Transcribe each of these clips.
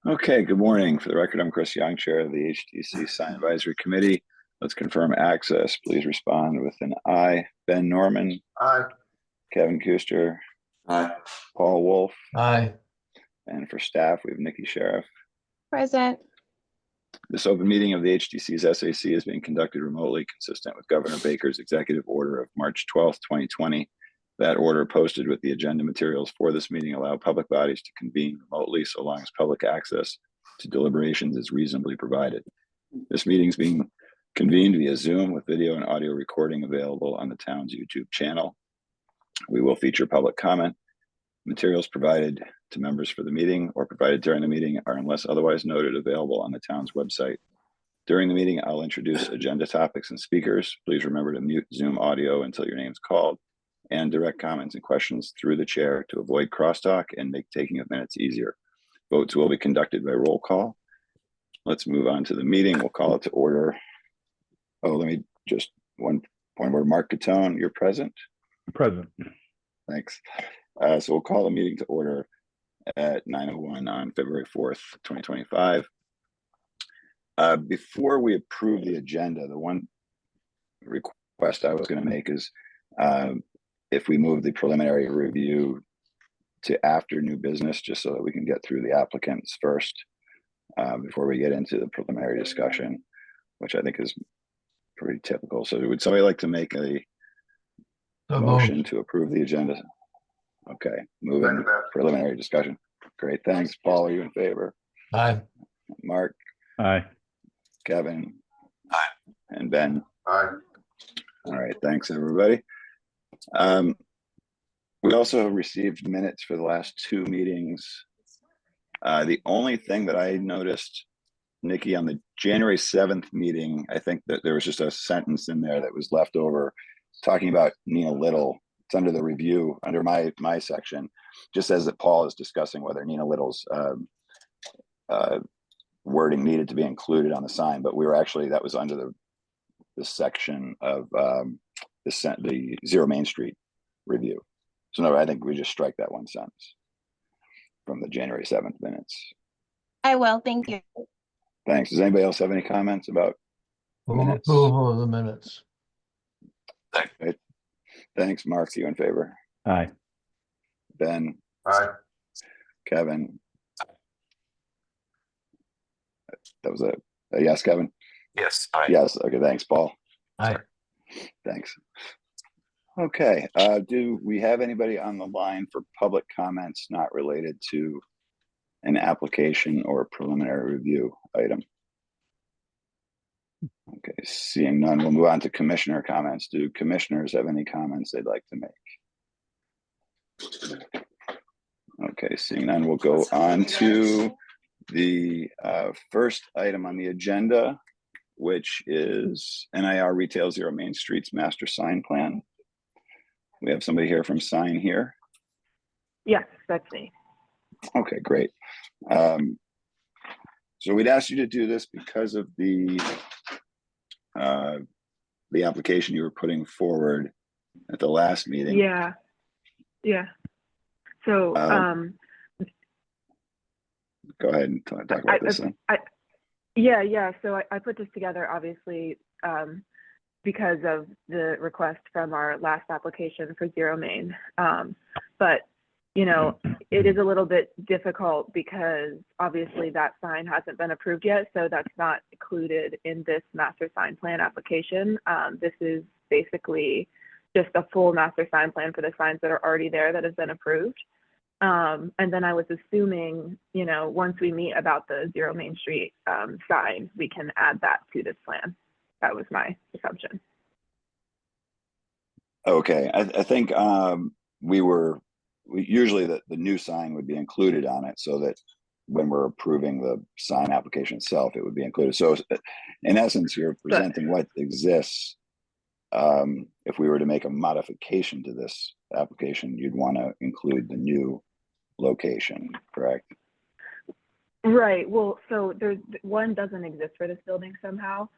Okay, good morning. For the record, I'm Chris Young, Chair of the HTC Sign Advisory Committee. Let's confirm access. Please respond with an aye. Ben Norman. Aye. Kevin Kuster. Aye. Paul Wolf. Aye. And for staff, we have Nikki Sheriff. Present. This open meeting of the HTC's SAC is being conducted remotely, consistent with Governor Baker's executive order of March 12th, 2020. That order, posted with the agenda materials for this meeting, allow public bodies to convene remotely so long as public access to deliberations is reasonably provided. This meeting is being convened via Zoom with video and audio recording available on the town's YouTube channel. We will feature public comment. Materials provided to members for the meeting or provided during the meeting are, unless otherwise noted, available on the town's website. During the meeting, I'll introduce agenda topics and speakers. Please remember to mute Zoom audio until your name is called, and direct comments and questions through the chair to avoid crosstalk and make taking of minutes easier. Votes will be conducted by roll call. Let's move on to the meeting. We'll call it to order. Oh, let me just one point where Mark Catone, you're present? Present. Thanks. So we'll call the meeting to order at 9:01 on February 4th, 2025. Before we approve the agenda, the one request I was going to make is if we move the preliminary review to after new business, just so that we can get through the applicants first before we get into the preliminary discussion, which I think is pretty typical. So would somebody like to make a motion to approve the agenda? Okay, moving preliminary discussion. Great, thanks. Paul, are you in favor? Aye. Mark? Aye. Kevin? Aye. And Ben? Aye. All right, thanks everybody. We also received minutes for the last two meetings. The only thing that I noticed, Nikki, on the January 7th meeting, I think that there was just a sentence in there that was left over talking about Nina Little. It's under the review, under my section, just says that Paul is discussing whether Nina Little's wording needed to be included on the sign, but we were actually, that was under the section of the Zero Main Street review. So no, I think we just strike that one sentence from the January 7th minutes. I will, thank you. Thanks. Does anybody else have any comments about minutes? Approval of the minutes. Right. Thanks. Mark, you in favor? Aye. Ben? Aye. Kevin? That was a yes, Kevin? Yes. Aye. Yes. Okay, thanks. Paul? Aye. Thanks. Okay, do we have anybody on the line for public comments not related to an application or preliminary review item? Okay, seeing none, we'll move on to commissioner comments. Do commissioners have any comments they'd like to make? Okay, seeing none, we'll go on to the first item on the agenda, which is NIR Retail Zero Main Street's master sign plan. We have somebody here from Sign here. Yes, that's me. Okay, great. So we'd asked you to do this because of the application you were putting forward at the last meeting. Yeah. So go ahead and talk about this then. Yeah. So I put this together, obviously, because of the request from our last application for Zero Main. But, you know, it is a little bit difficult because obviously that sign hasn't been approved yet. So that's not included in this master sign plan application. This is basically just a full master sign plan for the signs that are already there that has been approved. And then I was assuming, you know, once we meet about the Zero Main Street sign, we can add that to this plan. That was my assumption. Okay, I think usually the new sign would be included on it, so that when we're approving the sign application itself, it would be included. So in essence, you're presenting what exists. If we were to make a modification to this application, you'd want to include the new location, correct? Right. Well, so there's one doesn't exist for this building somehow.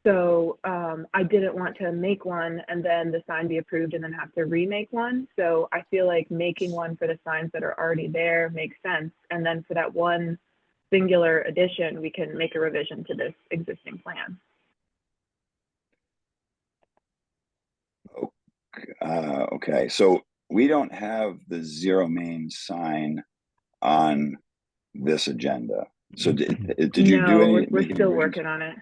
So I didn't want to make one and then the sign be approved and then have to remake one. So I feel like making one for the signs that are already there makes sense. And then for that one singular addition, we can make a revision to this existing plan. Okay, so we don't have the Zero Main sign on this agenda. So did you do No, any? we're make any still revisions? working on it.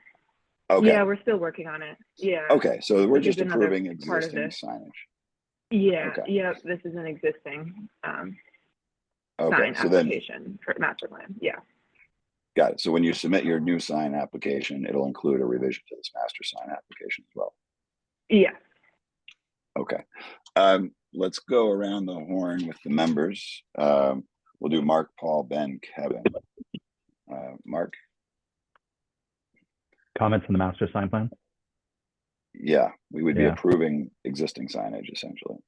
Okay. Yeah, we're still working on it. Yeah. Okay, so we're Which is just another approving part of existing this. signage. Yeah. Okay. Yep. This is an existing Okay, sign so then, application for master plan. Yeah. got it. So when you submit your new sign application, it'll include a revision to this master sign application as well. Yeah. Okay. Let's go around the horn with the members. We'll do Mark, Paul, Ben, Kevin. Mark? Comments on the master sign plan? Yeah, we would be Yeah. approving existing signage essentially.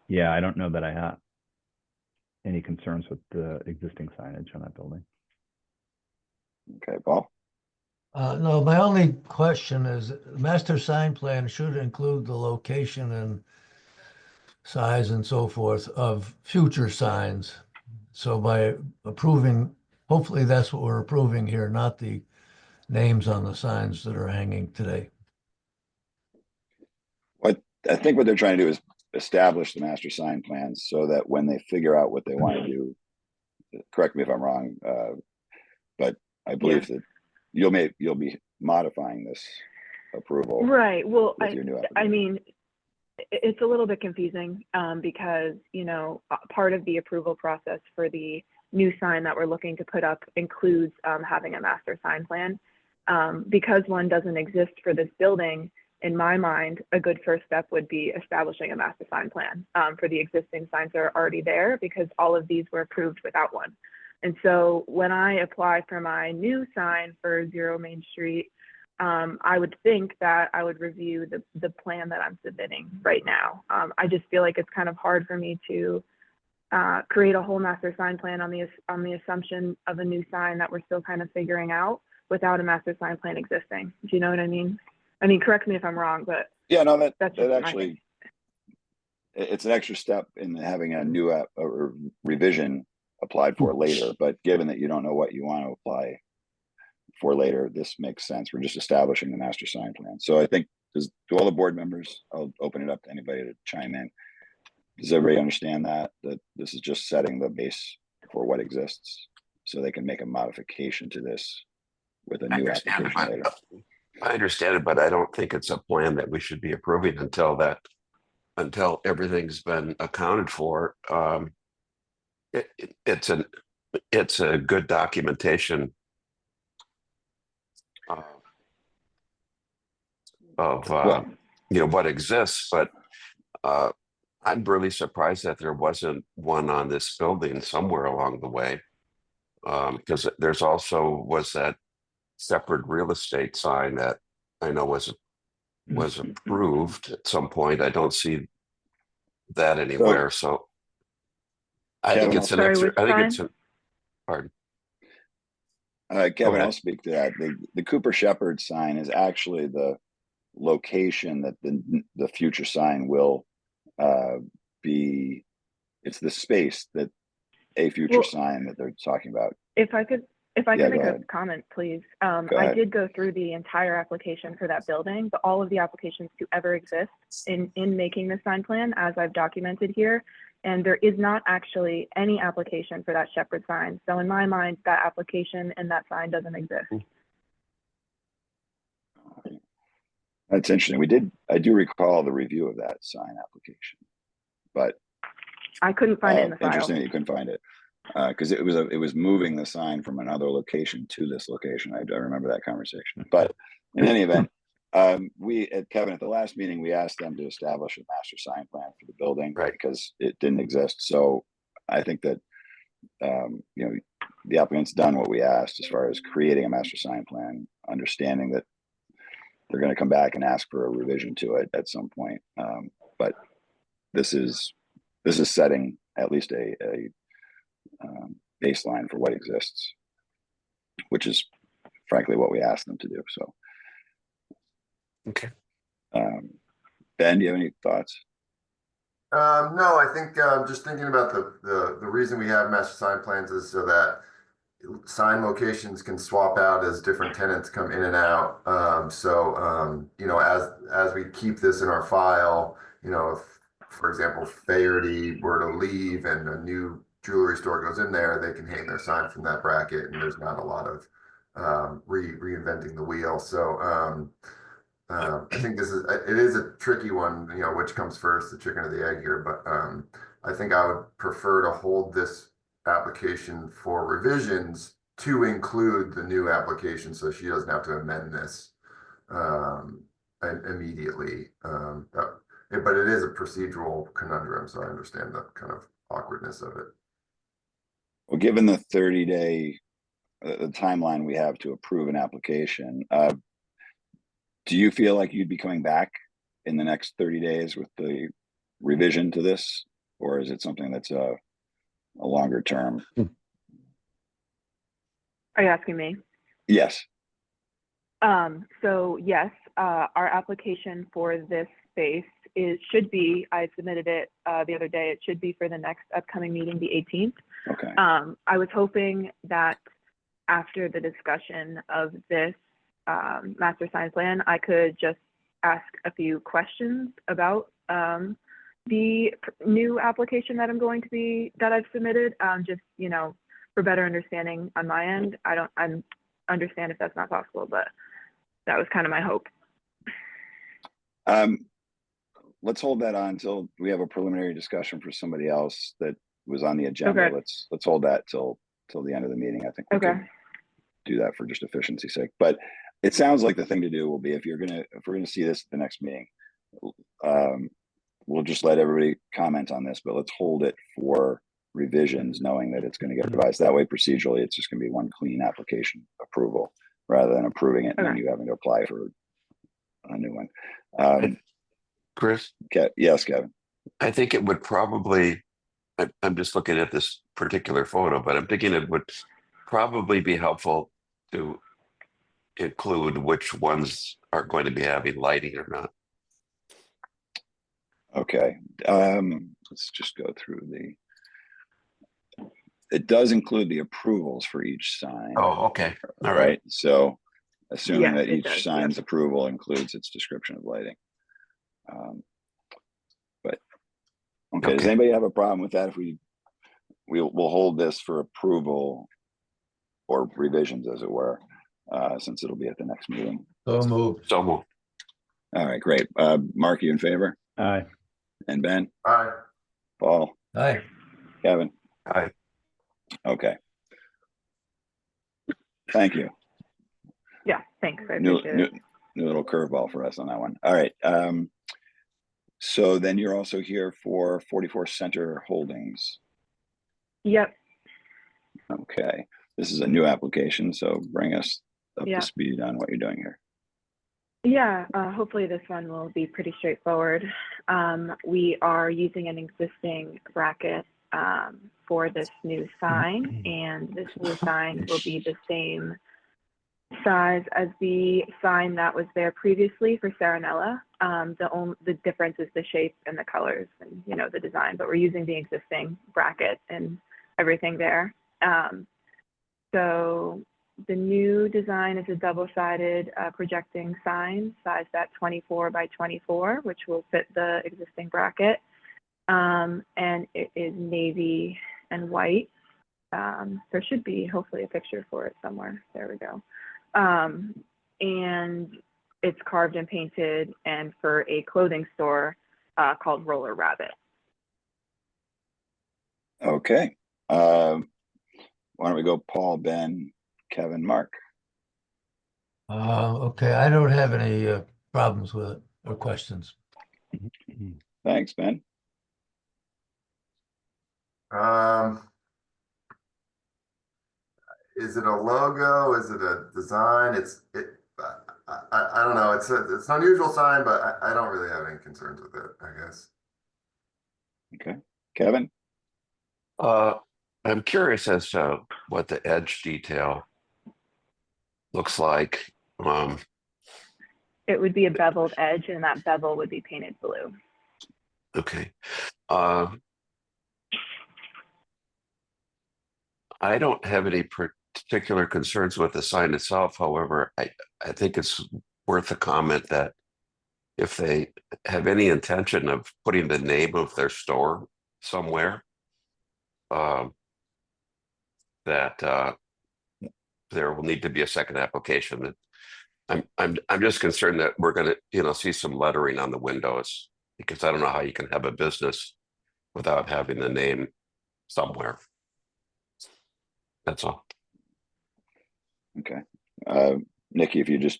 Yeah, I don't know that I have any concerns with the existing signage on that building. Okay, Paul? No, my only question is, the master sign plan should include the location and size and so forth of future signs. So by approving, hopefully that's what we're approving here, not the names on the signs that are hanging today. What I think what they're trying to do is establish the master sign plans so that when they figure out what they want to do, correct me if I'm wrong, but I believe that you'll be modifying this approval. Right. Well, with your new I mean, it's a little bit confusing because, you know, part of the approval process for the new sign that we're looking to put up includes having a master sign plan. Because one doesn't exist for this building, in my mind, a good first step would be establishing a master sign plan for the existing signs that are already there, because all of these were approved without one. And so when I apply for my new sign for Zero Main Street, I would think that I would review the plan that I'm submitting right now. I just feel like it's kind of hard for me to create a whole master sign plan on the assumption of a new sign that we're still kind of figuring out without a master sign plan existing. Do you know what I mean? I mean, correct me if I'm wrong, but yeah, no, that's that just actually, it's an extra step in having a new or revision applied for later. But given that you don't know what you want to apply for later, this makes sense. We're just establishing the master sign plan. So I think, to all the board members, I'll open it up to anybody to chime in. Does everybody understand that this is just setting the base for what exists, so they can make a modification to this with a new application later? I understand it, but I don't think it's a plan that we should be approving until everything's been accounted for. It's a good documentation of you know, what exists, but I'm really surprised that there wasn't one on this building somewhere along the way, because there's also was that separate real estate sign that I know was approved at some point. I don't see that anywhere. So I Kevin, think it's an Sorry, extra. which I think sign? it's an. Pardon. Kevin, ahead. I'll speak to that. The Cooper Shepherd sign is actually the location that the future sign will be. It's the space that a future sign that they're talking about. If I could Yeah, make go a ahead. comment, please. Go I ahead. did go through the entire application for that building, but all of the applications to ever exist in making the sign plan, as I've documented here. And there is not actually any application for that Shepherd sign. So in my mind, that application and that sign doesn't exist. That's interesting. I do recall the review of that sign application, but I couldn't find it in the file. interesting that you couldn't find it, because it was moving the sign from another location to this location. I remember that conversation. But in any event, Kevin, at the last meeting, we asked them to establish a master sign plan for the building, Right, because it didn't exist. So I think that you know, the applicant's done what we asked as far as creating a master sign plan, understanding that they're going to come back and ask for a revision to it at some point. But this is setting at least a baseline for what exists, which is frankly what we asked them to do. So, okay. Ben, do you have any thoughts? No, I think just thinking about the reason we have master sign plans is so that sign locations can swap out as different tenants come in and out. You know, as we keep this in our file, you know, if, for example, Faherty were to leave and a new jewelry store goes in there, they can hang their sign from that bracket, and there's not a lot of reinventing the wheel. I think it is a tricky one, you know, which comes first, the chicken or the egg here, but I think I would prefer to hold this application for revisions to include the new application so she doesn't have to amend this immediately. But it is a procedural conundrum, so I understand the kind of awkwardness of it. Well, given the 30-day the timeline we have to approve an application, do you feel like you'd be coming back in the next 30 days with the revision to this, or is it something that's a longer term? Are you asking me? Yes. So yes, our application for this space should be, I submitted it the other day, it should be for the next upcoming meeting, the 18th. Okay. I was hoping that after the discussion of this master sign plan, I could just ask a few questions about the new application that I've submitted, just, you know, for better understanding on my end. I understand if that's not possible, but that was kind of my hope. Let's hold that on until we have a preliminary discussion for somebody else that was on the agenda. Okay. Let's hold that till the end of the meeting. I think we Okay. could do that for just efficiency's sake. But it sounds like the thing to do will be if we're gonna see this at the next meeting, we'll just let everybody comment on this, but let's hold it for revisions, knowing that it's going to get revised. That way, procedurally, it's just going to be one clean application approval rather than approving it and then you having to apply for a new one. Chris? Yes, Kevin. I think it would probably, I'm just looking at this particular photo, but I'm thinking it would probably be helpful to include which ones are going to be having lighting or not. Okay. Let's just go through it does include the approvals for each sign. Oh, okay. All right. So assuming that it each does, sign's approval includes its description of lighting. But okay, does anybody have a problem with that if we'll hold this for approval or revisions, as it were, since it'll be at the next meeting? So moved. So moved. All right, great. Mark, you in favor? Aye. And Ben? Aye. Paul? Aye. Kevin? Aye. Okay. Thank you. Yeah, thanks. I New appreciate it. little curveball for us on that one. All right. So then you're also here for 44 Center Holdings. Yep. Okay. This is a new application, so bring us up Yeah. to speed on what you're doing here. Yeah, hopefully this one will be pretty straightforward. We are using an existing bracket for this new sign, and this new sign will be the same size as the sign that was there previously for Saranella. The difference is the shape and the colors and, you know, the design, but we're using the existing bracket and everything there. So the new design is a double-sided projecting sign sized at 24 by 24, which will fit the existing bracket. And it is navy and white. There should be hopefully a picture for it somewhere. There we go. And it's carved and painted, and for a clothing store called Roller Rabbit. Okay. Why don't we go Paul, Ben, Kevin, Mark? Okay, I don't have any problems with it or questions. Thanks, Ben. Is it a logo? Is it a design? I don't know. It's an unusual sign, but I don't really have any concerns with it, I guess. Okay. Kevin? I'm curious as to what the edge detail looks like. It would be a beveled edge, and that bevel would be painted blue. Okay. I don't have any particular concerns with the sign itself. However, I think it's worth a comment that if they have any intention of putting the name of their store somewhere, that there will need to be a second application. I'm just concerned that we're going to, see some lettering on the windows, because I don't know how you can have a business without having the name somewhere. That's all. Okay. Nikki, if you just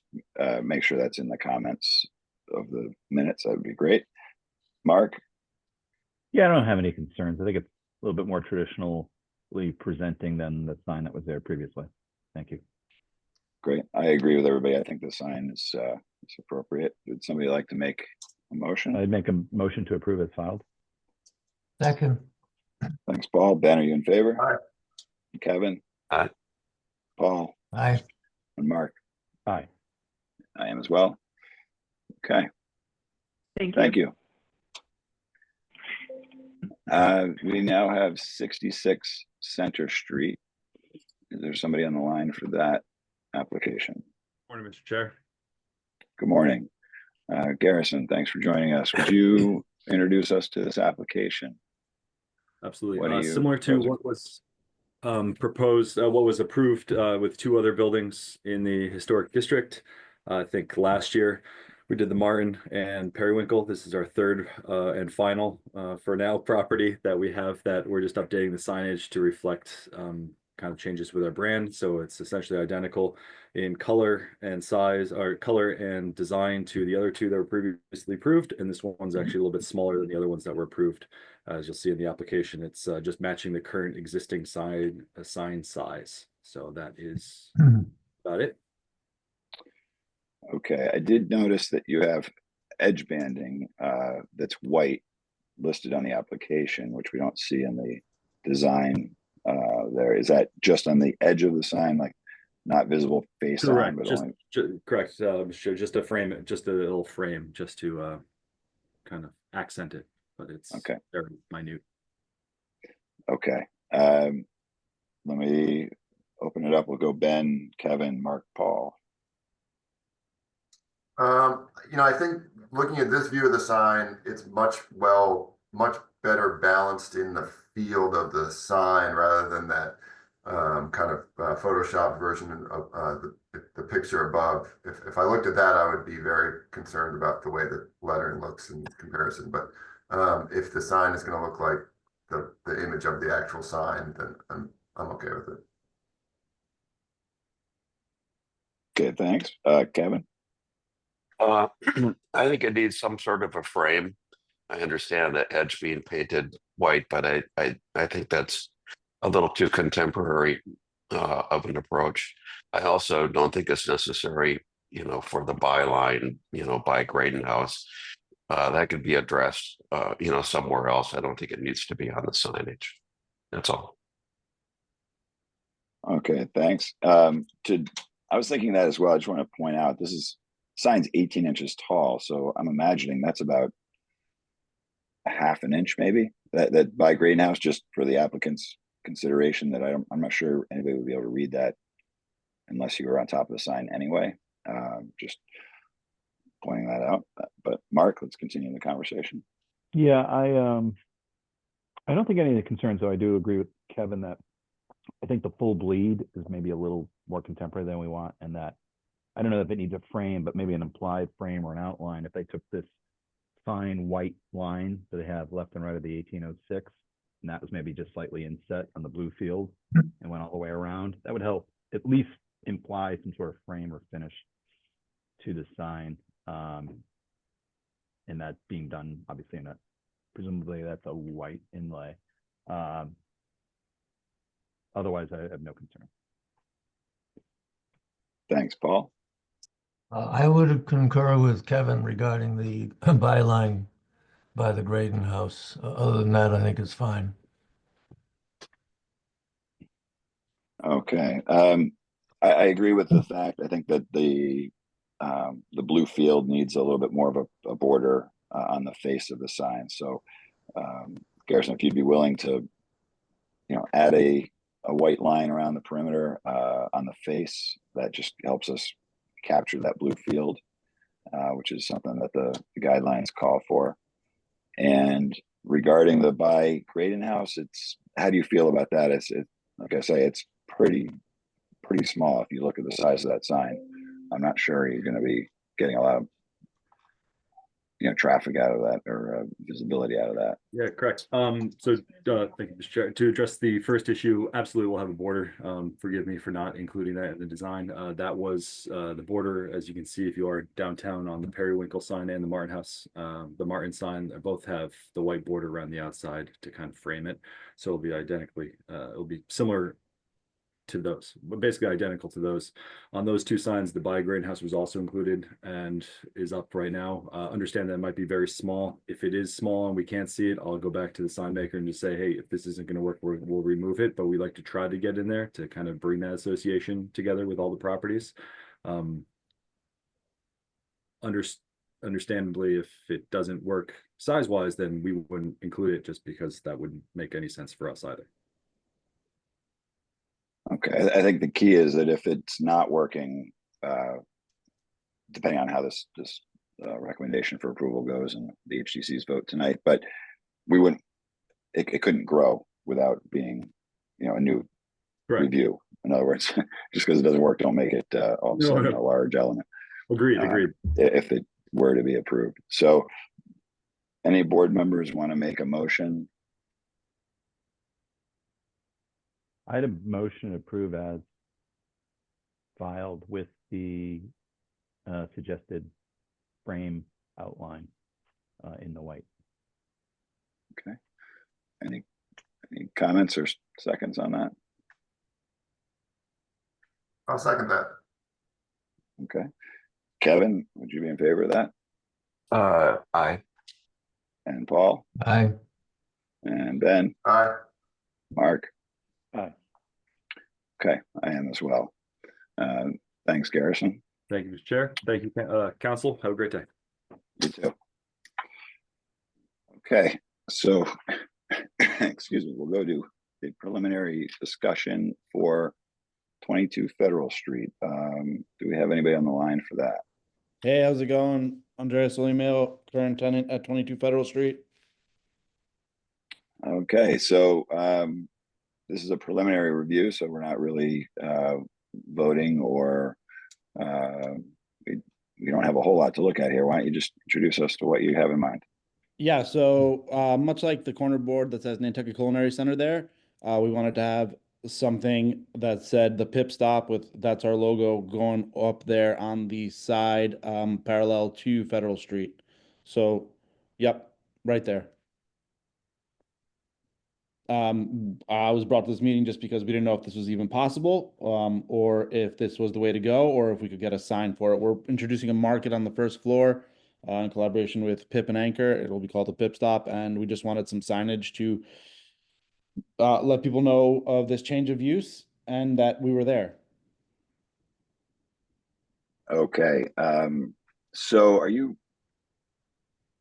make sure that's in the comments of the minutes, that would be great. Mark? Yeah, I don't have any concerns. I think it's a little bit more traditionally presenting than the sign that was there previously. Thank you. Great. I agree with everybody. I think the sign is appropriate. Would somebody like to make a motion? I'd make a motion to approve as filed. Second. Thanks, Paul. Ben, are you in favor? Aye. Kevin? Aye. Paul? Aye. And Mark? Aye. I am as well. Okay. Thank you. Thank you. We now have 66 Center Street. Is there somebody on the line for that application? Morning, Mr. Chair. Good morning. Garrison, thanks for joining us. Would you introduce us to this application? What are Absolutely. you Similar to proposing? what was proposed, what was approved with two other buildings in the historic district. I think last year we did the Martin and Periwinkle. This is our third and final for now property that we have, that we're just updating the signage to reflect kind of changes with our brand. So it's essentially identical in color and size, or color and design, to the other two that were previously approved. And this one's actually a little bit smaller than the other ones that were approved. As you'll see in the application, it's just matching the current existing sign size. So that is about it. Okay, I did notice that you have edge banding that's white listed on the application, which we don't see in the design there. Is that just on the edge of the sign, like not visible face on, Correct. but Just, only... correct. Just a frame, just a little frame, just to kind of accent it, but it's Okay. very minute. Okay. Let me open it up. We'll go Ben, Kevin, Mark, Paul. I think looking at this view of the sign, it's much better balanced in the field of the sign rather than that kind of Photoshop version of the picture above. If I looked at that, I would be very concerned about the way the lettering looks in comparison. But if the sign is going to look like the image of the actual sign, then I'm okay with it. Okay, thanks. Kevin? I think it needs some sort of a frame. I understand the edge being painted white, but I think that's a little too contemporary of an approach. I also don't think it's necessary, for the byline, by Graydon House. That could be addressed, somewhere else. I don't think it needs to be on the signage. That's all. Okay, thanks. I was thinking that as well. I just want to point out sign's 18 inches tall, so I'm imagining that's about a half an inch, maybe. That by Graydon House, just for the applicant's consideration, that I'm not sure anybody would be able to read that unless you were on top of the sign anyway. Just pointing that out. But Mark, let's continue the conversation. Yeah, I don't think any of the concerns, though. I do agree with Kevin that I think the full bleed is maybe a little more contemporary than we want, and that I don't know if it needs a frame, but maybe an implied frame or an outline. If they took this fine white line that they have left and right of the 1806, and that was maybe just slightly inset on the blue field and went all the way around, that would help at least imply some sort of frame or finish to the sign. And that being done, obviously, presumably that's a white inlay. Otherwise, I have no concern. Thanks, Paul. I would concur with Kevin regarding the byline by the Graydon House. Other than that, I think it's fine. Okay. I agree with the fact. I think that the blue field needs a little bit more of a border on the face of the sign. So, Garrison, if you'd be willing to, add a white line around the perimeter on the face, that just helps us capture that blue field, which is something that the guidelines call for. And regarding the by Graydon House, how do you feel about that? Like I say, it's pretty small if you look at the size of that sign. I'm not sure you're going to be getting a lot of traffic out of that, or visibility out of that. Yeah, correct. So thank you, Mr. Chair. To address the first issue, absolutely we'll have a border. Forgive me for not including that in the design. That was the border, as you can see, if you are downtown on the Periwinkle sign and the Martin House, the Martin sign, both have the white border around the outside to kind of frame it. So it'll be it'll be similar to those, but basically identical to those. On those two signs, the by Graydon House was also included and is up right now. Understand that it might be very small. If it is small and we can't see it, I'll go back to the sign maker and just say, hey, if this isn't going to work, we'll remove it. But we like to try to get in there to kind of bring that association together with all the properties. Understandably, if it doesn't work size-wise, then we wouldn't include it, just because that wouldn't make any sense for us either. Okay, I think the key is that if it's not working, depending on how this recommendation for approval goes and the HTC's vote tonight, but we wouldn't, it couldn't grow without being, a new review. In other words, just because it doesn't work, don't make it all of a sudden a large element. Agreed. If it were to be approved. So any board members want to make a motion? I had a motion to approve as filed with the suggested frame outline in the white. Okay. Any comments or seconds on that? I'll second that. Okay. Kevin, would you be in favor of that? Aye. And Paul? Aye. And Ben? Aye. Mark? Aye. Okay, I am as well. Thanks, Garrison. Thank you, Mr. Chair. Thank you, Council. Have a great day. You too. Okay, so excuse me, we'll go to the preliminary discussion for 22 Federal Street. Do we have anybody on the line for that? Hey, how's it going? Andreas Olimeo, current tenant at 22 Federal Street. Okay, so this is a preliminary review, so we're not really voting, or we don't have a whole lot to look at here. Why don't you just introduce us to what you have in mind? Yeah, so much like the corner board that says Nantucket Culinary Center there, we wanted to have something that said the pip stop that's our logo going up there on the side parallel to Federal Street. So, yep, right there. I was brought to this meeting just because we didn't know if this was even possible, or if this was the way to go, or if we could get a sign for it. We're introducing a market on the first floor in collaboration with Pip and Anchor. It'll be called the Pip Stop, and we just wanted some signage to let people know of this change of use and that we were there. Okay, so are you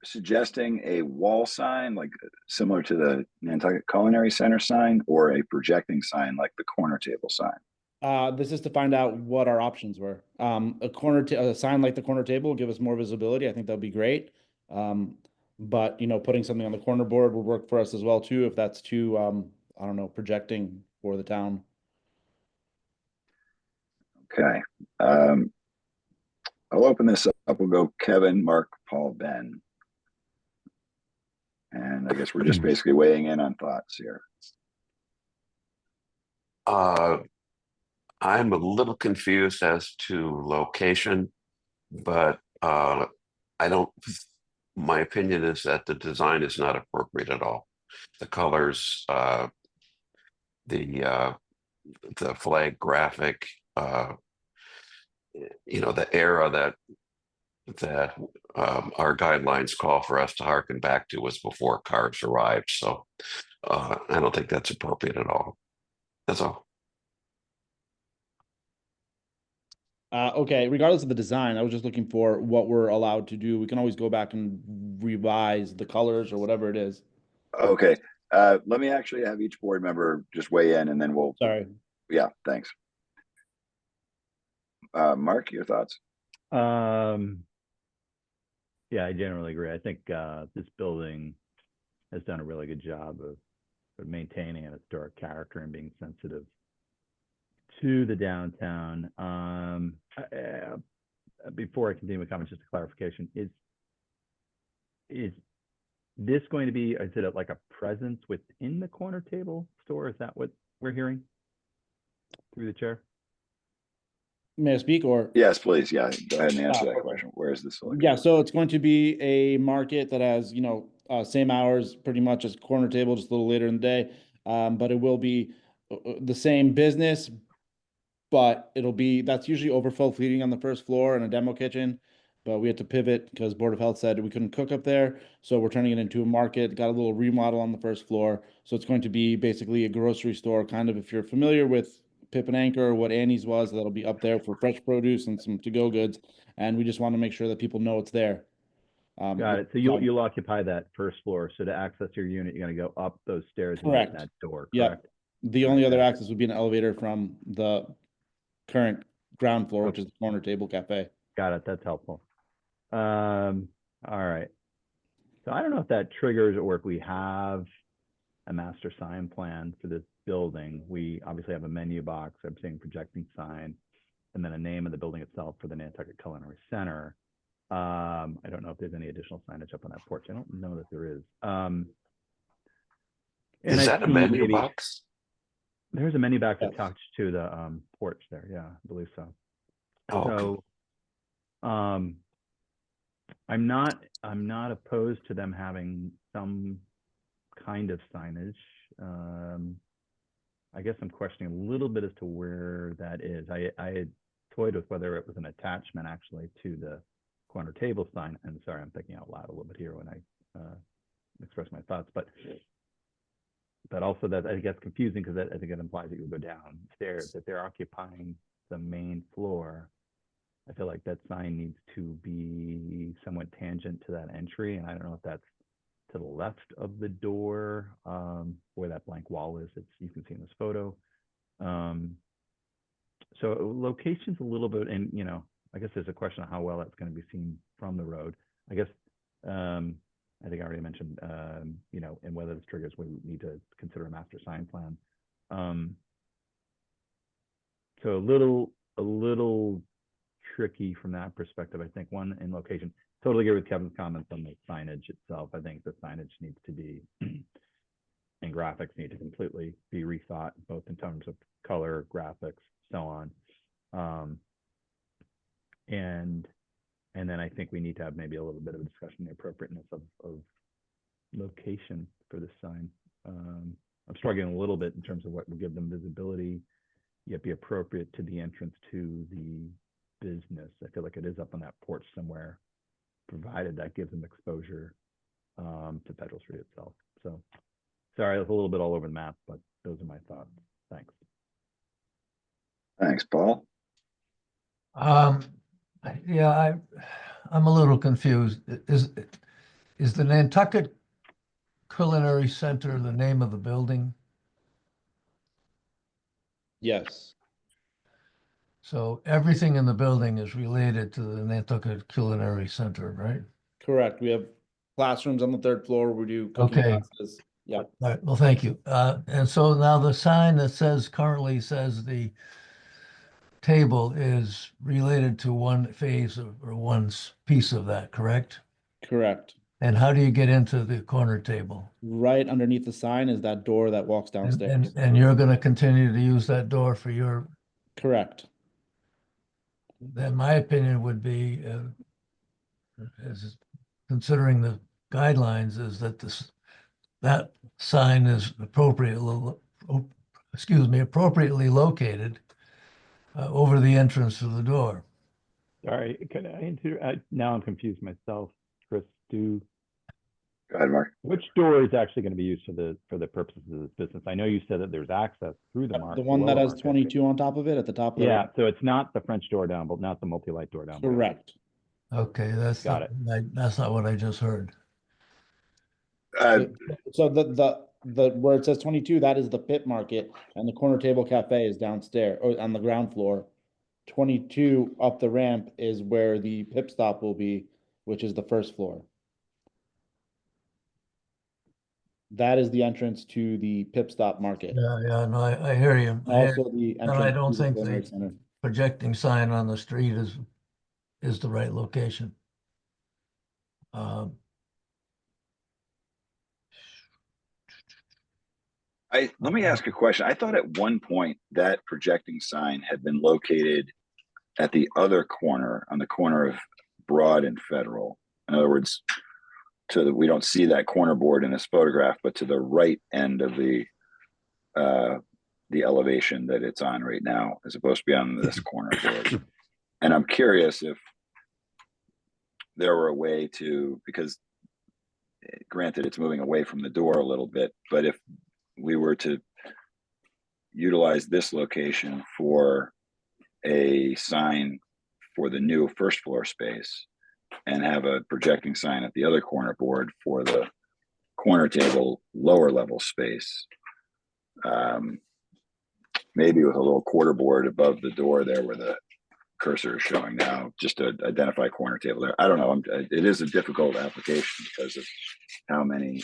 suggesting a wall sign, like similar to the Nantucket Culinary Center sign, or a projecting sign like the corner table sign? This is to find out what our options were. A sign like the corner table will give us more visibility. I think that'd be great. But putting something on the corner board would work for us as well too, if that's too I don't know, projecting for the town. Okay, I'll open this up. We'll go Kevin, Mark, Paul, Ben. And I guess we're just basically weighing in on thoughts here. I'm a little confused as to location, but my opinion is that the design is not appropriate at all. The colors, the flag graphic, the era that our guidelines call for us to harken back to was before cars arrived. So I don't think that's appropriate at all. That's all. Okay, regardless of the design, I was just looking for what we're allowed to do. We can always go back and revise the colors or whatever it is. Okay, let me actually have each board member just weigh in and then we'll, Sorry. yeah, thanks. Mark, your thoughts? Yeah, I generally agree. I think this building has done a really good job of maintaining an historic character and being sensitive to the downtown. Before I continue with comments, just a clarification: is this going to be? Is it like a presence within the corner table store? Is that what we're hearing through the chair? May I speak or? Yes, please. Yeah, go ahead and answer that Okay. question. Where is this? Yeah, so it's going to be a market that has, same hours pretty much as corner table, just a little later in the day. But it will be the same business, but that's usually overflow feeding on the first floor and a demo kitchen. But we had to pivot because Board of Health said we couldn't cook up there. So we're turning it into a market, got a little remodel on the first floor. So it's going to be basically a grocery store, kind of if you're familiar with Pip and Anchor, what Annie's was, that'll be up there for fresh produce and some to-go goods. And we just want to make sure that people know it's there. Got it. So you'll occupy that first floor. So to access your unit, you're going to go up those stairs and Correct. get that door. Yeah. Correct. The only other access would be an elevator from the current ground floor, which is the corner table cafe. Got it. That's helpful. All right. So I don't know if that triggers or if we have a master sign plan for this building. We obviously have a menu box, I'm seeing projecting sign, and then a name of the building itself for the Nantucket Culinary Center. I don't know if there's any additional signage up on that porch. I don't know that there is. Is that a menu box? There's a menu box Yes. attached to the porch there. Yeah, I believe so. Oh, okay. So, I'm not opposed to them having some kind of signage. I guess I'm questioning a little bit as to where that is. I had toyed with whether it was an attachment actually to the corner table sign. And sorry, I'm thinking out loud a little bit here when I express my thoughts, but also that I guess confusing because I think it implies that you would go downstairs. If they're occupying the main floor, I feel like that sign needs to be somewhat tangent to that entry. And I don't know if that's to the left of the door, where that blank wall is. You can see in this photo. So location's a little bit, and I guess there's a question of how well that's going to be seen from the road. I guess I think I already mentioned, and whether this triggers, we need to consider a master sign plan. So a little tricky from that perspective. I think one in location. Totally agree with Kevin's comments on the signage itself. I think the signage needs to be, and graphics need to completely be rethought, both in terms of color, graphics, so on. And then I think we need to have maybe a little bit of a discussion on the appropriateness of location for this sign. I'm struggling a little bit in terms of what will give them visibility, yet be appropriate to the entrance to the business. I feel like it is up on that porch somewhere, provided that gives them exposure to Federal Street itself. So sorry, I was a little bit all over the map, but those are my thoughts. Thanks. Thanks, Paul. Yeah, I'm a little confused. Is the Nantucket Culinary Center the name of the building? Yes. So everything in the building is related to the Nantucket Culinary Center, right? Correct. We have classrooms on the third floor. We do cooking Okay. classes. Yeah. All right, well, thank you. And so now the sign that currently says the table is related to one phase or one piece of that, correct? Correct. And how do you get into the corner table? Right underneath the sign is that door that walks downstairs. And you're going to continue to use that door for your, Correct. then my opinion would be, as considering the guidelines, is that that sign is appropriately located over the entrance to the door. Sorry, could I now I'm confused myself. Chris, Go ahead, Mark. Which door is actually going to be used for the purposes of this business? I know you said that there's access through the market. The one that has 22 on top of it at the top of the Yeah, ramp. so it's not the French door down, but not the multi-light door down. below. Correct. Okay, that's Got that's not what I just heard. So the where it says 22, that is the pit market, and the corner table cafe is downstairs or on the ground floor. 22 up the ramp is where the pit stop will be, which is the first floor. That is the entrance to the pit stop market. Yeah, no, I hear you. Also the And entrance. I don't to the think culinary the center. projecting sign on the street is the right location. Let me ask a question. I thought at one point that projecting sign had been located at the other corner, on the corner of Broad and Federal. In other words, we don't see that corner board in this photograph, but to the right end of the elevation that it's on right now, as opposed to be on this corner board. And I'm curious if there were a way to, because granted it's moving away from the door a little bit, but if we were to utilize this location for a sign for the new first floor space and have a projecting sign at the other corner board for the corner table lower level space, maybe with a little quarter board above the door there where the cursor is showing now, just to identify corner table there. I don't know. It is a difficult application because of how many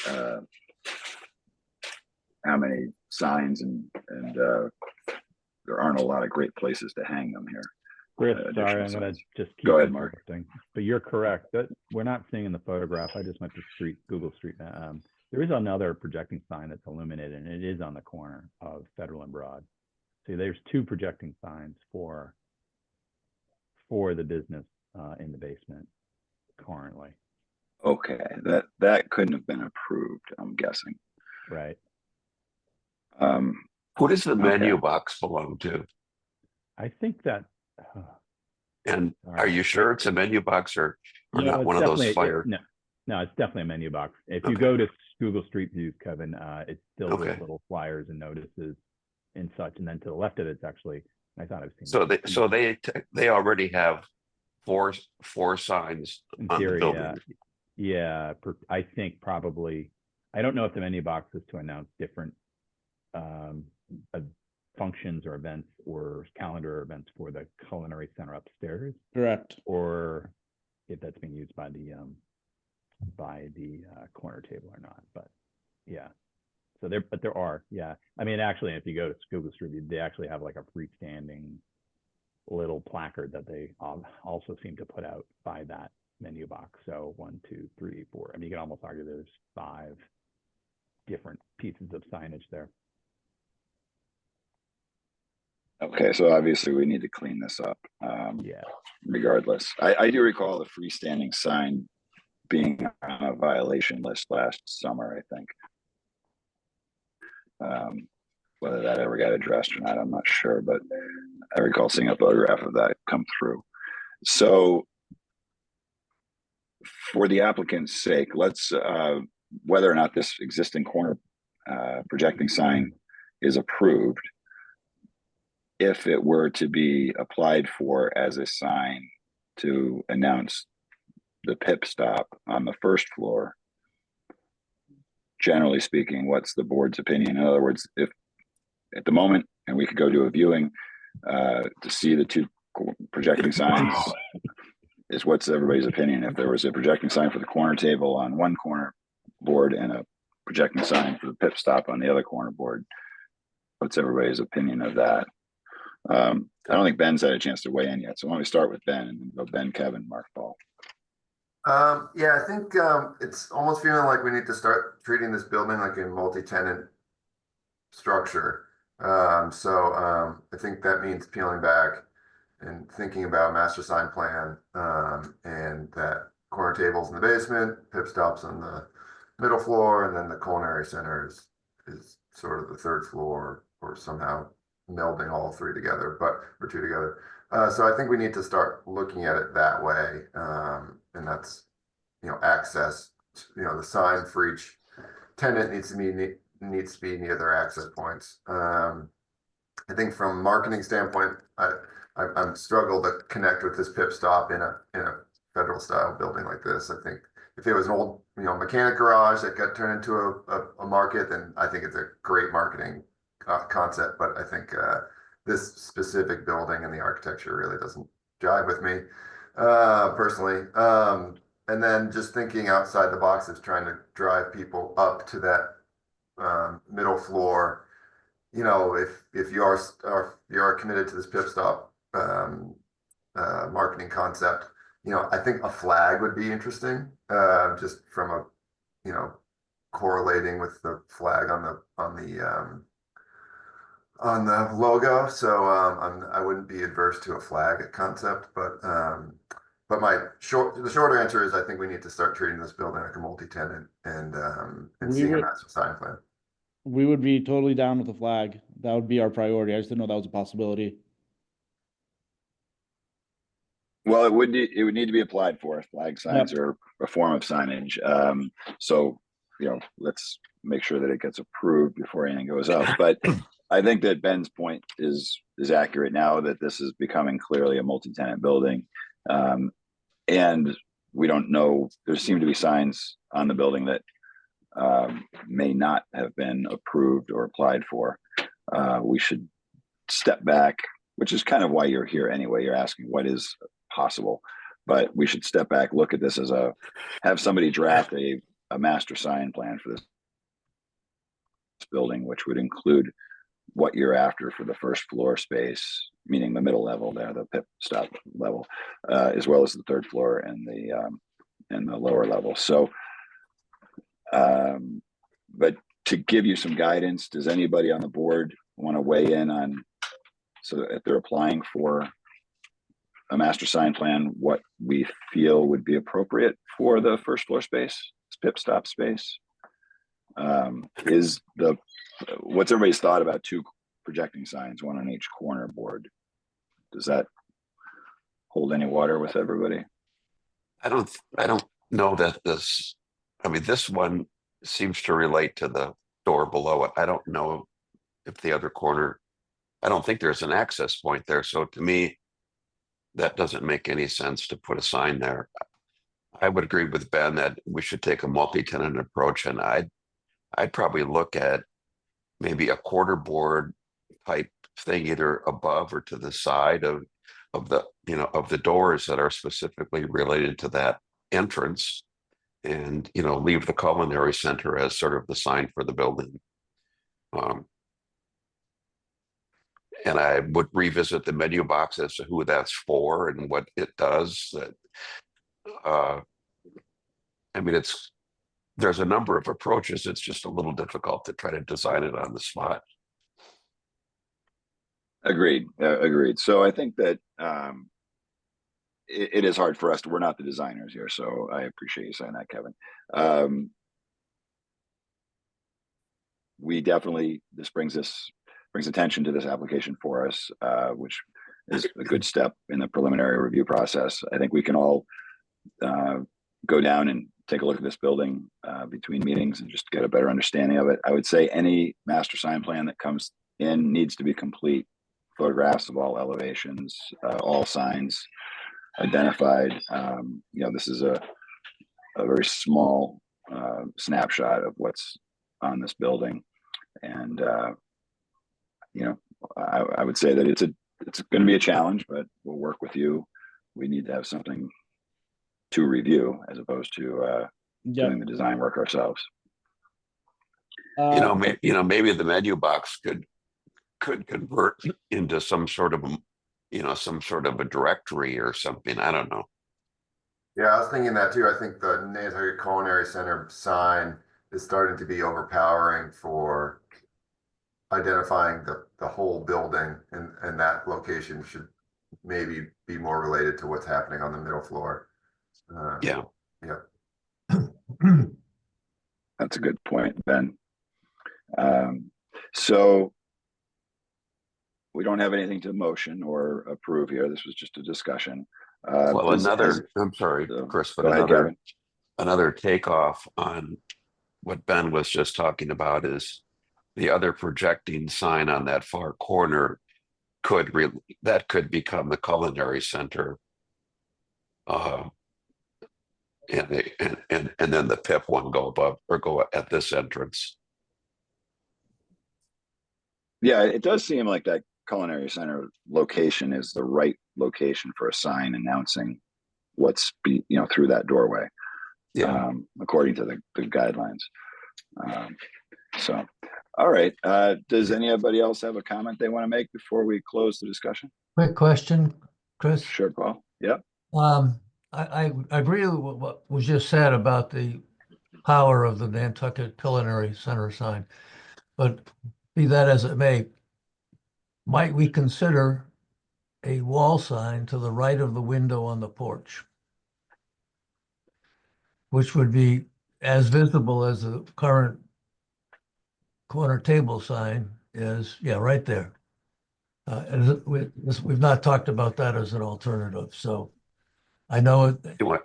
signs and there aren't a lot of great places to hang them here. Chris, sorry, I'm going to just keep Go ahead, Mark. But you're correct. That we're not seeing in the photograph. I just went to Google Street. There is another projecting sign that's illuminated, and it is on the corner of Federal and Broad. See, there's two projecting signs for the business in the basement currently. Okay, that couldn't have been approved, I'm guessing. Right. Who does the menu box belong to? I think that. And are you sure it's a menu box or not one of those fire? No, it's definitely a menu box. If you go to Google Street View, Kevin, it's still with little flyers and notices and such. And then to the left of it's actually, I thought I've seen. So they already have four signs in on theory, the building. Yeah, I think probably. I don't know if the menu box is to announce different functions or events or calendar events for the culinary center upstairs. Correct. Or if that's being used by the corner table or not. But yeah. So there are, yeah. I mean, actually, if you go to Google Street View, they actually have like a freestanding little placard that they also seem to put out by that menu box. So 1, 2, 3, 4. I mean, you can almost argue there's 5 different pieces of signage there. Okay, so obviously we need to clean this up. Yeah. Regardless, I do recall the freestanding sign being on a violation list last summer, I think. Whether that ever got addressed or not, I'm not sure, but I recall seeing a photograph of that come through. So for the applicant's sake, let's, whether or not this existing corner projecting sign is approved, if it were to be applied for as a sign to announce the pit stop on the first floor, generally speaking, what's the board's opinion? In other words, if at the moment, and we could go do a viewing to see the two projecting signs, is what's everybody's opinion? If there was a projecting sign for the corner table on one corner board and a projecting sign for the pit stop on the other corner board, what's everybody's opinion of that? I don't think Ben's had a chance to weigh in yet, so why don't we start with Ben and then go Ben, Kevin, Mark, Paul. Yeah, I think it's almost feeling like we need to start treating this building like a multi-tenant structure. I think that means peeling back and thinking about master sign plan, and that corner tables in the basement, pit stops on the middle floor, and then the culinary center is sort of the third floor, or somehow melding all three together, or two together. So I think we need to start looking at it that way, and that's access the sign for each tenant needs to be near their access points. I think from a marketing standpoint, I'm struggled to connect with this pit stop in a federal style building like this. I think if it was an old mechanic garage that got turned into a market, then I think it's a great marketing concept. But I think this specific building and the architecture really doesn't jive with me personally. And then just thinking outside the box is trying to drive people up to that middle floor. If you are committed to this pit stop marketing concept, I think a flag would be interesting, just from a correlating with the flag on the logo. So I wouldn't be adverse to a flag concept, but the shorter answer is I think we need to start treating this building like a multi-tenant and seeing a master sign plan. We would be totally down with the flag. That would be our priority. I just didn't know that was a possibility. Well, it would need to be applied for. Flag signs are a form of signage. So, let's make sure that it gets approved before anything goes up. But I think that Ben's point is accurate now that this is becoming clearly a multi-tenant building. And we don't know, there seem to be signs on the building that may not have been approved or applied for. We should step back, which is kind of why you're here anyway. You're asking what is possible, but we should step back, look at this as have somebody draft a master sign plan for this building, which would include what you're after for the first floor space, meaning the middle level there, the pit stop level, as well as the third floor and the lower level. So, but to give you some guidance, does anybody on the board want to weigh in on, so if they're applying for a master sign plan, what we feel would be appropriate for the first floor space, pit stop space? What's everybody's thought about 2 projecting signs, 1 on each corner board? Does that hold any water with everybody? I don't know that this one seems to relate to the door below it. I don't know if the other corner, I don't think there's an access point there. So to me, that doesn't make any sense to put a sign there. I would agree with Ben that we should take a multi-tenant approach, and I'd probably look at maybe a quarter board type thing, either above or to the side of the doors that are specifically related to that entrance, and leave the culinary center as sort of the sign for the building. And I would revisit the menu box as to who that's for and what it does. There's a number of approaches. It's just a little difficult to try to design it on the spot. Agreed. So I think that it is hard for us we're not the designers here. So I appreciate you saying that, Kevin. We definitely, this brings attention to this application for us, which is a good step in the preliminary review process. I think we can all go down and take a look at this building between meetings and just get a better understanding of it. I would say any master sign plan that comes in needs to be complete. Photographs of all elevations, all signs identified. This is a very small snapshot of what's on this building. And I would say that it's going to be a challenge, but we'll work with you. We need to have something to review as opposed to doing the design work ourselves. Maybe the menu box could convert into some sort of a directory or something. I don't know. Yeah, I was thinking that too. I think the Nantucket Culinary Center sign is starting to be overpowering for identifying the whole building, and that location should maybe be more related to what's happening on the middle floor. Yeah. That's a good point, Ben. So we don't have anything to motion or approve here. This was just a discussion. I'm sorry, Chris, but another takeoff on what Ben was just talking about is the other projecting sign on that far corner that could become the culinary center. And then the PIP one go above or go at this entrance. Yeah, it does seem like that culinary center location is the right location for a sign announcing what's through that doorway. Yeah. According to the guidelines. So, all right. Does anybody else have a comment they want to make before we close the discussion? Quick question, Chris. Sure, Paul. Yeah. I agree with what was just said about the power of the Nantucket Culinary Center sign, but be that as it may, might we consider a wall sign to the right of the window on the porch, which would be as visible as the current corner table sign is? Yeah, right there. And we've not talked about that as an alternative, so I know it. You want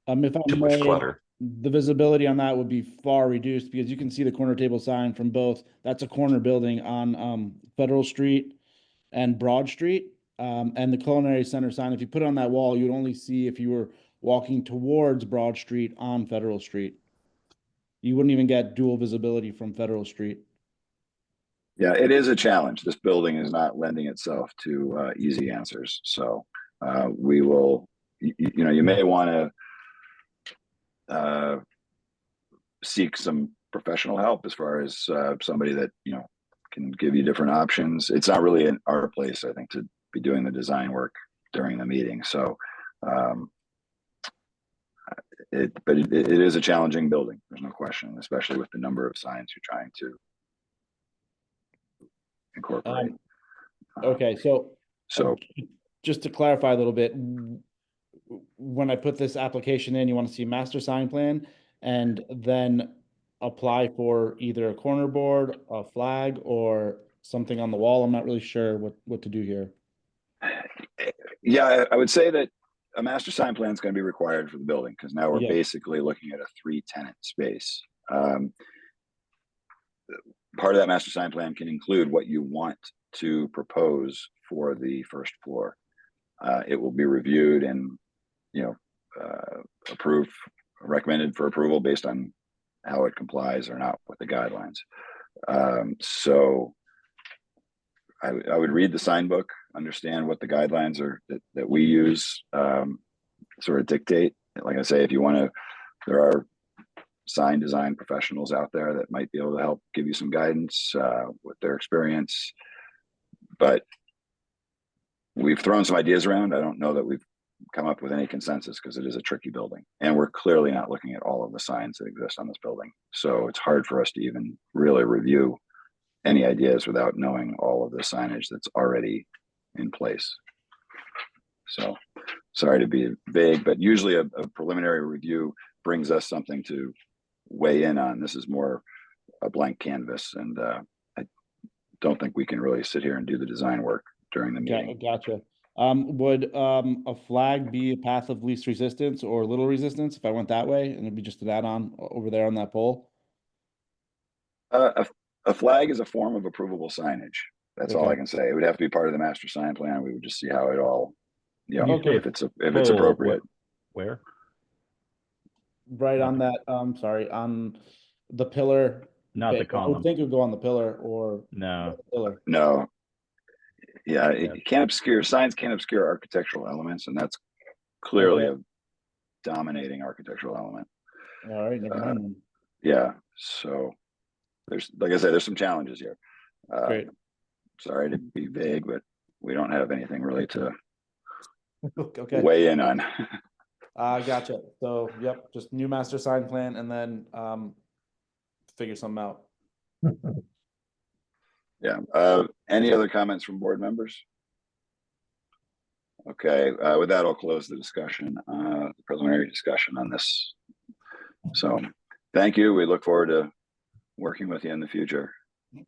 If I too much may, clutter. the visibility on that would be far reduced because you can see the corner table sign from both. That's a corner building on Federal Street and Broad Street. And the culinary center sign, if you put it on that wall, you'd only see if you were walking towards Broad Street on Federal Street. You wouldn't even get dual visibility from Federal Street. Yeah, it is a challenge. This building is not lending itself to easy answers. So we will, you may want to seek some professional help as far as somebody that, can give you different options. It's not really in our place, I think, to be doing the design work during the meeting. So, it is a challenging building. There's no question, especially with the number of signs you're trying to incorporate. Okay, so just to clarify a little bit, when I put this application in, you want to see a master sign plan and then apply for either a corner board, a flag, or something on the wall. I'm not really sure what to do here. Yeah, I would say that a master sign plan is going to be required for the building because now we're Yeah. basically looking at a 3-tenant space. Part of that master sign plan can include what you want to propose for the first floor. It will be reviewed and, approved, recommended for approval based on how it complies or not with the guidelines. So I would read the sign book, understand what the guidelines are that we use, sort of dictate. Like I say, if you want to, there are sign design professionals out there that might be able to help give you some guidance with their experience. But we've thrown some ideas around. I don't know that we've come up with any consensus because it is a tricky building. And we're clearly not looking at all of the signs that exist on this building. So it's hard for us to even really review any ideas without knowing all of the signage that's already in place. So sorry to be vague, but usually a preliminary review brings us something to weigh in on. This is more a blank canvas, and I don't think we can really sit here and do the design work during the meeting. Gotcha. Would a flag be a path of least resistance or little resistance if I went that way, and it'd be just an add-on over there on that pole? A flag is a form of approvable signage. That's all I Okay. can say. It would have to be part of the master sign plan. We would just see how it all, Okay. if it's appropriate. Where? Right on that, sorry, on the pillar. Not Okay, the I column. would think it would go on the pillar or No. the pillar. No. Yeah, signs can't obscure architectural elements, and that's clearly a dominating architectural element. All right, never mind then. Yeah, so there's, like I said, there's some challenges here. Great. Sorry to be vague, but we don't have anything really to Okay. weigh in on. Gotcha. So, yep, just new master sign plan and then figure something out. Yeah. Any other comments from board members? Okay, with that, I'll close the discussion, the preliminary discussion on this. So thank you. We look forward to working with you in the future.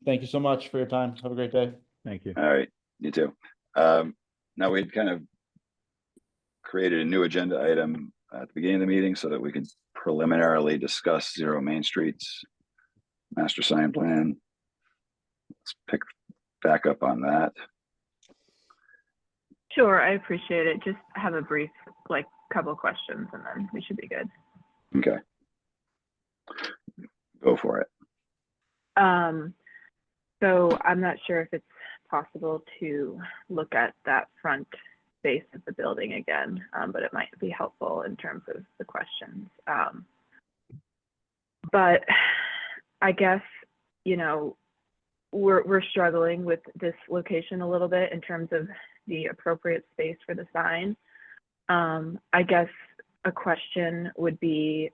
Thank you so much for your time. Have a great day. Thank you. All right, you too. Now we'd kind of created a new agenda item at the beginning of the meeting so that we could preliminarily discuss Zero Main Street's master sign plan? Let's pick back up on that. Sure, I appreciate it. Just have a brief, like, couple questions and then we should be good. Okay. Go for it. So I'm not sure if it's possible to look at that front face of the building again, but it might be helpful in terms of the questions. But I guess, you know, we're struggling with this location a little bit in terms of the appropriate space for the sign. I guess a question would be,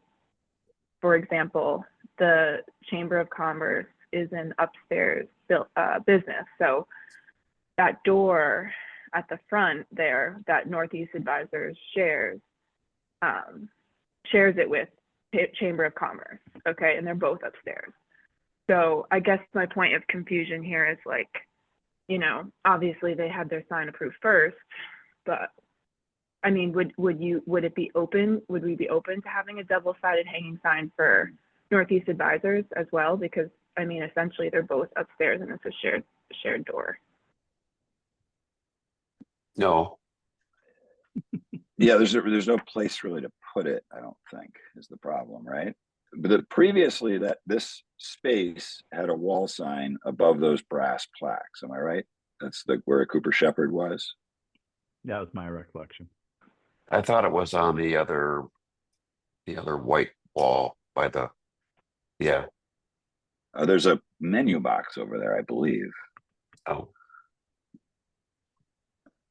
for example, the Chamber of Commerce is an upstairs business. So that door at the front there, that Northeast Advisors shares it with Chamber of Commerce, okay? And they're both upstairs. So I guess my point of confusion here is, like, you know, obviously they had their sign approved first, but I mean, would we be open to having a double-sided hanging sign for Northeast Advisors as well? Because I mean, essentially they're both upstairs and it's a shared door. No, Yeah, there's no place really to put it, I don't think, is the problem, right? But previously that this space had a wall sign above those brass plaques. Am I right? That's where Cooper Shepherd was. That was my recollection. I thought it was on the other white wall by the, yeah. There's a menu box over there, I believe. Oh,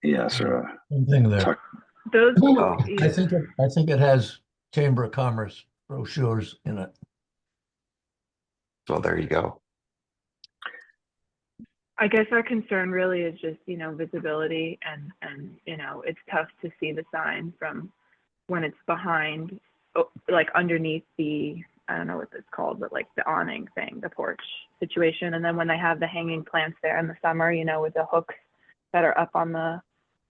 Yeah, so Something there. Those, oh, I think it has Chamber of Commerce brochures in it. so there you go. I guess our concern really is just, you know, visibility and, you know, it's tough to see the sign from when it's behind, like underneath the, I don't know what it's called, but like the awning thing, the porch situation. And then when they have the hanging plants there in the summer, you know, with the hooks that are up on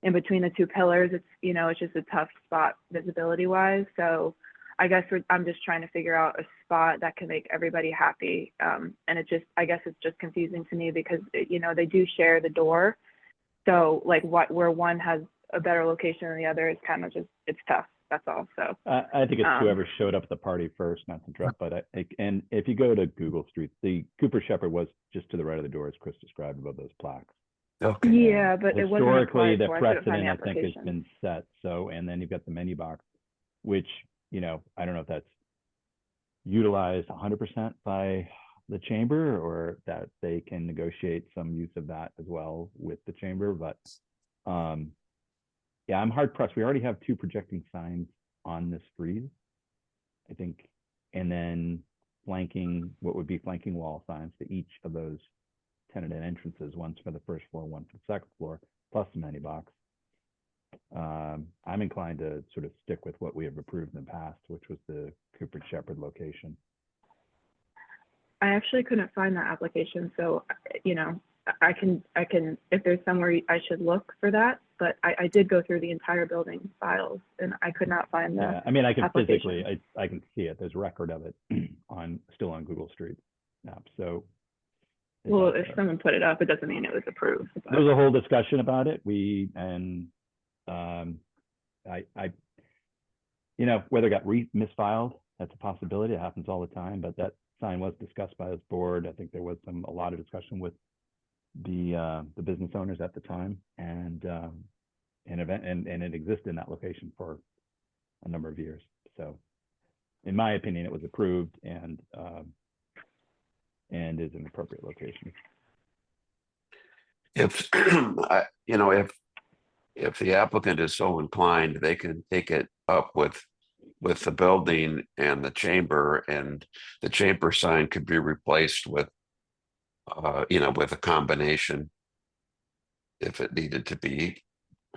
in between the two pillars, it's, you know, it's just a tough spot visibility wise. So I guess I'm just trying to figure out a spot that can make everybody happy. And I guess it's just confusing to me because, you know, they do share the door. So like where one has a better location than the other is kind of just, it's tough. That's all. So I think it's whoever showed up at the party first, not to interrupt, but and if you go to Google Streets, the Cooper Shepherd was just to the right of the door, as Chris described, above those plaques. Okay. yeah, but it wasn't Historically, the applied for. I couldn't find precedent, the I think, has application. been set. So, and then you've got the menu box, which, you know, I don't know if that's utilized 100% by the chamber or that they can negotiate some use of that as well with the chamber. But yeah, I'm hard pressed. We already have 2 projecting signs on this frieze, I think, and then what would be flanking wall signs to each of those tenanted entrances, one's for the first floor, one for the second floor, plus the menu box. I'm inclined to sort of stick with what we have approved in the past, which was the Cooper Shepherd location. I actually couldn't find that application. So, you know, I can, if there's somewhere I should look for that, but I did go through the entire building files and I could not find that. Yeah, I mean, I can application. physically, I can see it. There's record of it still on Google Street Maps. So, Well, if someone put it up, it doesn't mean it was approved. But. There was a whole discussion about it. You know, whether it got misfiled, that's a possibility. It happens all the time. But that sign was discussed by this board. I think there was a lot of discussion with the business owners at the time, and it existed in that location for a number of years. So, in my opinion, it was approved and is an appropriate location. If you know, if the applicant is so inclined, they can take it up with the building and the chamber, and the chamber sign could be replaced with you know, with a combination if it needed to be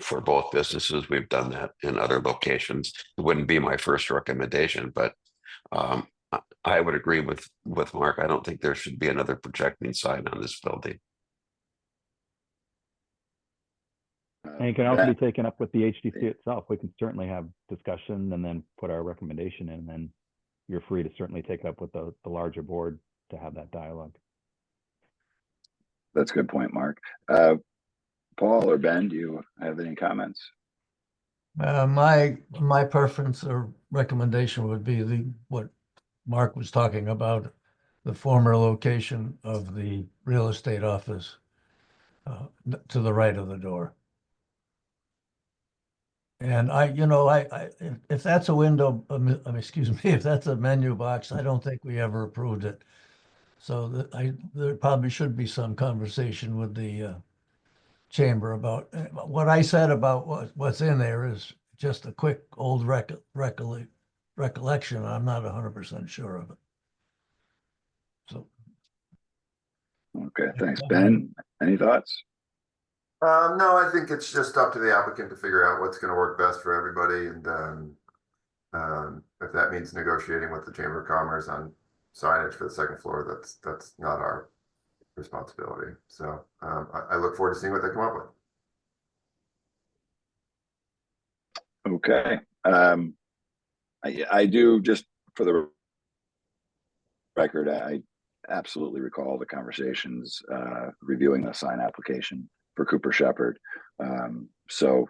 for both businesses. We've done that in other locations. It wouldn't be my first recommendation, but I would agree with Mark. I don't think there should be another projecting sign on this building. And it can also be taken up with the HDC itself. We can certainly have discussion and then put our recommendation in, and then you're free to certainly take it up with the larger board to have that dialogue. That's a good point, Mark. Paul or Ben, do you have any comments? My preference or recommendation would be what Mark was talking about, the former location of the real estate office to the right of the door. And if that's a window, excuse me, if that's a menu box, I don't think we ever approved it. So there probably should be some conversation with the chamber about what I said about what's in there is just a quick old recollection. I'm not 100% sure of it. So. Okay, thanks. Ben, any thoughts? No, I think it's just up to the applicant to figure out what's going to work best for everybody. And if that means negotiating with the Chamber of Commerce on signage for the second floor, that's not our responsibility. So I look forward to seeing what they come up with. Okay. I do, just for the record, I absolutely recall the conversations reviewing the sign application for Cooper Shepherd. So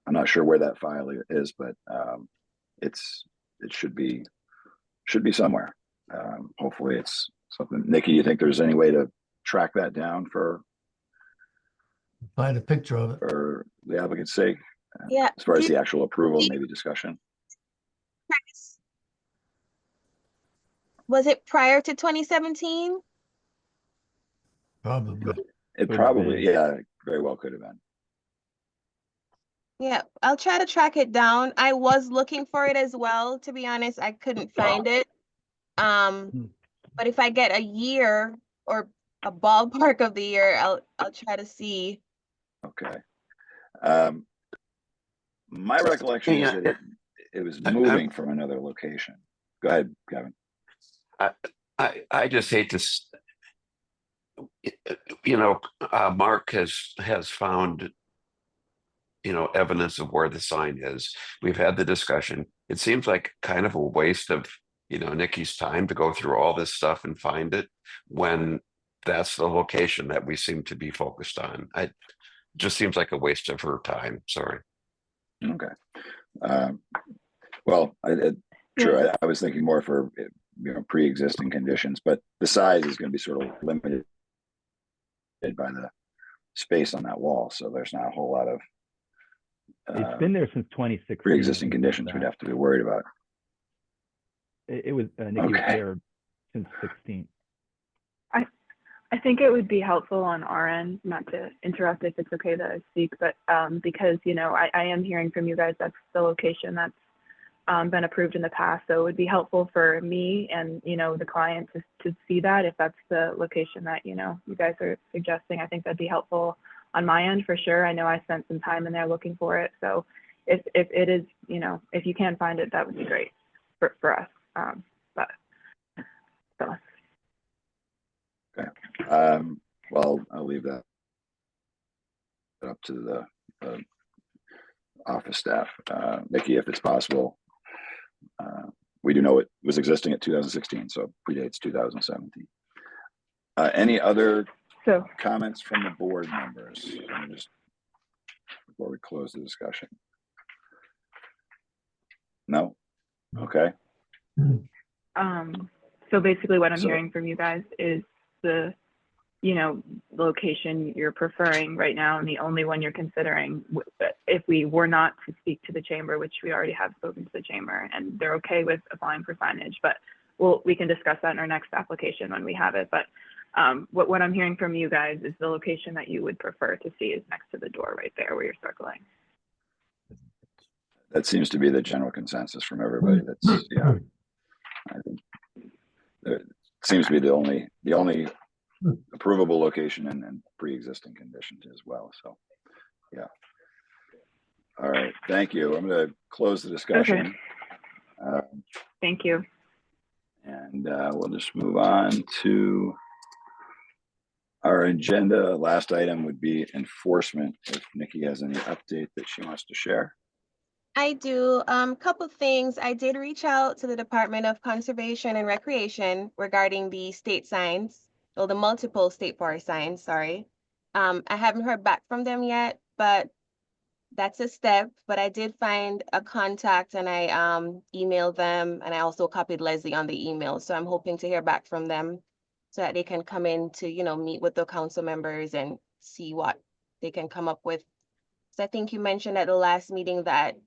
I'm not sure where that file is, but it should be somewhere. Hopefully it's something. Nikki, you think there's any way to track that down for find a picture of it for the applicant's sake? Yeah. As far as the actual approval, maybe discussion. Was it prior to 2017? probably. It probably, yeah, very well could have been. Yeah, I'll try to track it down. I was looking for it as well. To be honest, I couldn't find it. But if I get a year or a ballpark of the year, I'll try to see. Okay. My recollection is that it was moving from another location. Go ahead, Gavin. I just hate to, Mark has found, evidence of where the sign is. We've had the discussion. It seems like kind of a waste of, Nikki's time to go through all this stuff and find it when that's the location that we seem to be focused on. It just seems like a waste of her time. Sorry. Okay. Well, sure. I was thinking more for pre-existing conditions, but the size is going to be sort of limited by the space on that wall. So there's not a whole lot of it's been there since 2016. Pre-existing conditions we'd have to be worried about. It was Nikki was there since 16. I think it would be helpful on our end, not to interrupt if it's okay that I speak, but because, I am hearing from you guys that's the location that's been approved in the past. So it would be helpful for me and, the client to see that if that's the location that, you guys are suggesting. I think that'd be helpful on my end for sure. I know I spent some time in there looking for it. So if it is, if you can find it, that would be great for us. Okay. Well, I'll leave that up to the office staff. Nikki, if it's possible, we do know it was existing at 2016, so predates 2017. Any other comments from the board members? Just before we close the discussion. No? Okay. So basically what I'm hearing from you guys is the, location you're preferring right now and the only one you're considering if we were not to speak to the chamber, which we already have spoken to the chamber and they're okay with applying for signage, but we can discuss that in our next application when we have it. But what I'm hearing from you guys is the location that you would prefer to see is next to the door right there where you're circling. That seems to be the general consensus from everybody. That's, yeah, I think it seems to be the only approvable location and pre-existing conditions as well. So, yeah. All right. Thank you. I'm going to close the discussion. Okay. Thank you. And we'll just move on to our agenda. Last item would be enforcement. If Nikki has any update that she wants to share. I do. Couple things. I did reach out to the Department of Conservation and Recreation regarding the state signs, or the multiple state forest signs, sorry. I haven't heard back from them yet, but that's a step. But I did find a contact and I emailed them, and I also copied Leslie on the email. So I'm hoping to hear back from them so that they can come in to, meet with the council members and see what they can come up with. So I think you mentioned at the last meeting that,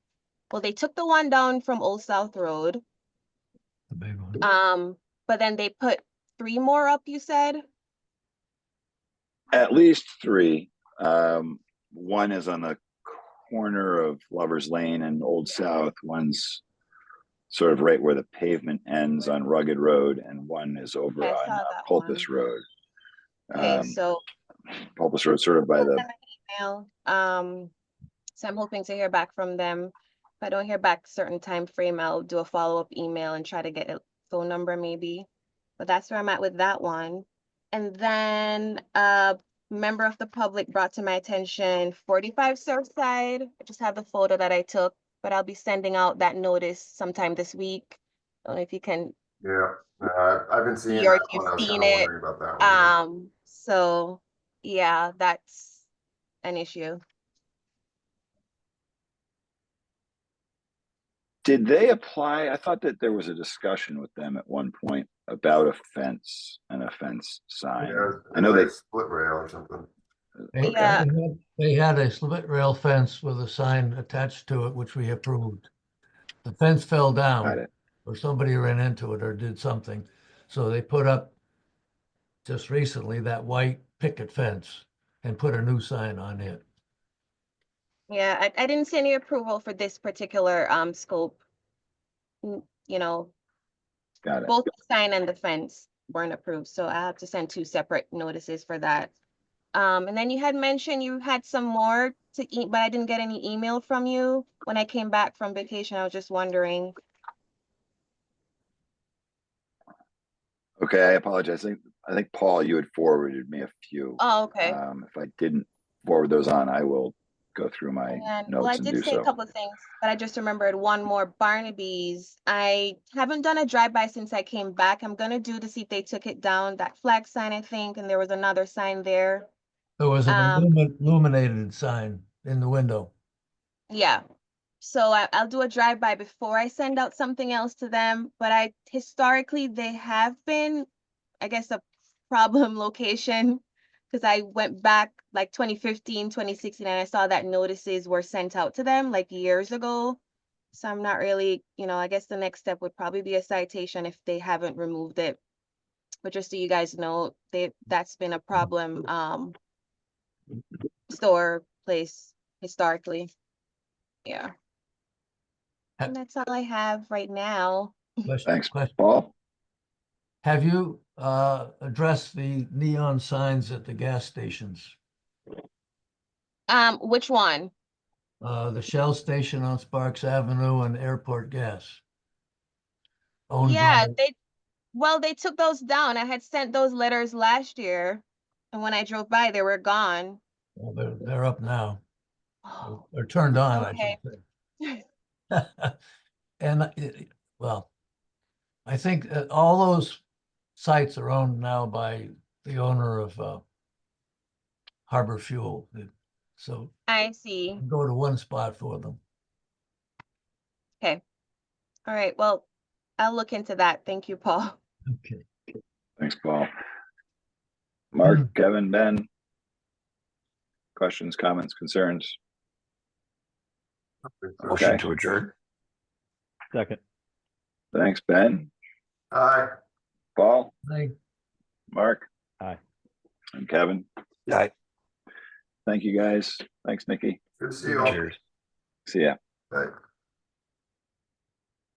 well, they took the one down from Old South Road, The big one. but then they put 3 more up, you said? At least 3. One is on the corner of Lover's Lane and Old South. One's sort of right where the pavement ends on Rugged Road, and one is over I on saw that Pulpus one. Road. Okay, so Pulpus Road, sort of by the. send an email. So I'm hoping to hear back from them. If I don't hear back certain time frame, I'll do a follow-up email and try to get a phone number maybe. But that's where I'm at with that one. And then a member of the public brought to my attention 45 Surfside. I just have the photo that I took, but I'll be sending out that notice sometime this week. I don't know if you can Yeah, I've been seeing see or that you've one. I was seen kind of it. wondering about that one. Yeah. So yeah, that's an issue. Did they apply? I thought that there was a discussion with them at one point about a fence and a fence sign. Yeah, I know like they. split rail or something. Yeah. They had a split rail fence with a sign attached to it, which we approved. The fence fell Got down, it. or somebody ran into it or did something. So they put up just recently that white picket fence and put a new sign on it. Yeah, I didn't see any approval for this particular scope. You know, Got it. both the sign and the fence weren't approved, so I have to send 2 separate notices for that. And then you had mentioned you had some more to eat, but I didn't get any email from you when I came back from vacation. I was just wondering. Okay, I apologize. I think Paul, you had forwarded me a few. Oh, okay. If I didn't forward those on, I will go through my And notes well, I and did do say a so. couple of things, but I just remembered one more. Barnaby's. I haven't done a drive-by since I came back. I'm gonna do to see if they took it down. That flag sign, I think, and there was another sign there. There was an Um, illuminated sign in the window. Yeah. So I'll do a drive-by before I send out something else to them. But historically, they have been, I guess, a problem location because I went back like 2015, 2016, and I saw that notices were sent out to them like years ago. So I'm not really, I guess the next step would probably be a citation if they haven't removed it. But just so you guys know, that's been a problem store place historically. Yeah. And that's all I have right now. Thanks, Question. Paul. Have you addressed the neon signs at the gas stations? Which one? The Shell station on Sparks Avenue and Airport Gas. Yeah, they took those down. I had sent those letters last year, and when I drove by, they were gone. Well, they're up now. Oh, They're turned on, okay. I should say. And well, I think all those sites are owned now by the owner of Harbor Fuel. So I see. go to one spot for them. Okay. All right. Well, I'll look into that. Thank you, Paul. Okay. Thanks, Paul. Mark, Kevin, Ben. Questions, comments, concerns? Motion Okay. to adjourn. Second. Thanks, Ben. Aye. Paul, Aye. Mark. Aye. And Kevin. Aye. Thank you, guys. Thanks, Nikki. Good to see you all. Cheers. See ya. Bye.